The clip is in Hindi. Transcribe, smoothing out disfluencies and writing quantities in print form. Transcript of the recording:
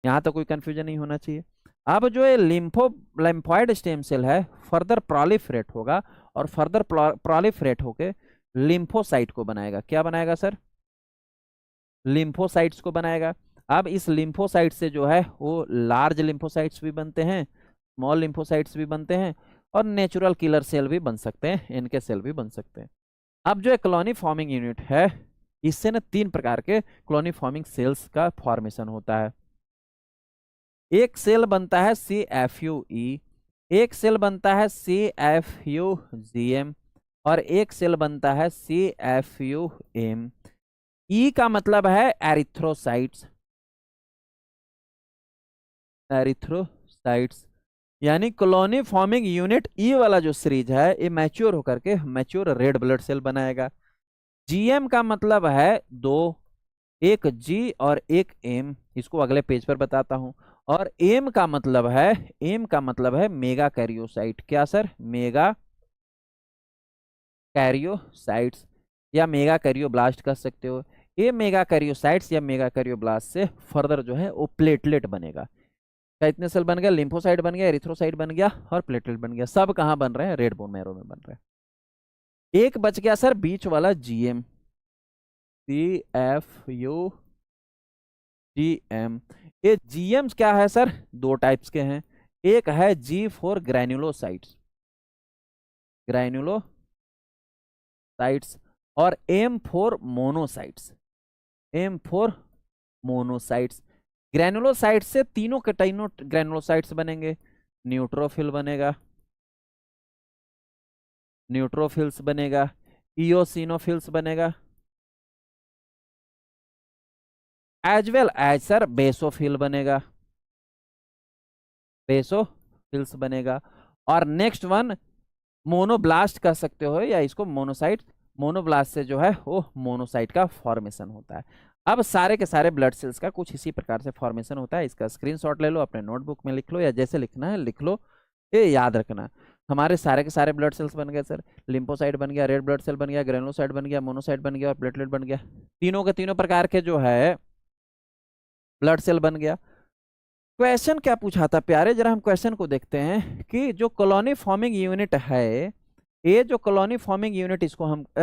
यहाँ तो कोई कंफ्यूजन नहीं होना चाहिए। अब जो ये लिम्फॉइड स्टेम सेल है फर्दर प्रोलिफरेट होगा और फर्दर प्रोलिफरेट होके लिम्फोसाइट को बनाएगा। क्या बनाएगा सर? लिम्फोसाइट्स को बनाएगा। अब इस लिम्फोसाइट से जो है वो लार्ज लिम्फोसाइट्स भी बनते हैं, स्मॉल लिम्फोसाइट्स भी बनते हैं, और नेचुरल किलर सेल भी बन सकते हैं, इनके सेल भी बन सकते हैं। अब जो कॉलोनी फॉर्मिंग यूनिट है, इससे ना 3 प्रकार के कॉलोनी फॉर्मिंग सेल्स का फॉर्मेशन होता है। एक सेल बनता है CFUE, एक सेल बनता है CFUGM, और एक सेल बनता है CFUM। ई का मतलब है एरिथ्रोसाइट्स, एरिथ्रोसाइट्स यानी कॉलोनी फॉर्मिंग यूनिट ई वाला जो सीरीज है ये मैच्योर होकर के मैच्योर रेड ब्लड सेल बनाएगा। जीएम का मतलब है 2, एक जी और एक एम, इसको अगले पेज पर बताता हूं। और एम का मतलब है मेगा कैरियोसाइट। क्या सर? मेगा कैरियोसाइट्स या मेगा कैरियोब्लास्ट कह सकते हो। ये मेगा कैरियोसाइट्स या मेगा कैरियोब्लास्ट से फर्दर जो है वो प्लेटलेट बनेगा। क्या इतने सेल बन गया? लिम्फोसाइट बन गया, एरिथ्रोसाइट बन गया और प्लेटलेट बन गया। सब कहाँ बन रहे हैं? रेड बोन मैरो में बन रहे हैं। एक बच गया सर बीच वाला जीएम, CFUGM। ये जीएम्स क्या है सर? 2 टाइप्स के हैं। एक है जी फॉर ग्रैन्युलोसाइट्स, ग्रैन्युलोसाइट्स, और M for monocytes, M for monocytes. Granulocytes से तीनों के तीनों ग्रैनुलोसाइट्स बनेंगे। न्यूट्रोफिल बनेगा, न्यूट्रोफिल्स बनेगा, इयोसिनोफिल्स बनेगा, as well as sir basophil बनेगा, बेसोफिल्स बनेगा। और नेक्स्ट वन मोनोब्लास्ट कह सकते हो या इसको मोनोसाइट। मोनोब्लास्ट से जो है वो मोनोसाइट का फॉर्मेशन होता है। अब सारे के सारे ब्लड सेल्स का कुछ इसी प्रकार से फॉर्मेशन होता है। इसका स्क्रीनशॉट ले लो, अपने नोटबुक में लिख लो या जैसे लिखना है लिख लो। ये याद रखना, हमारे सारे के सारे ब्लड सेल्स बन गए सर। लिम्फोसाइट बन गया, रेड ब्लड सेल बन गया, ग्रेनुलोसाइट बन गया, मोनोसाइट बन गया और प्लेटलेट बन गया। तीनों के तीनों प्रकार के जो है ब्लड सेल बन गया। क्वेश्चन क्या पूछा था प्यारे? जरा हम क्वेश्चन को देखते हैं कि जो कॉलोनी फॉर्मिंग यूनिट है, ये जो कॉलोनी फॉर्मिंग यूनिट इसको हम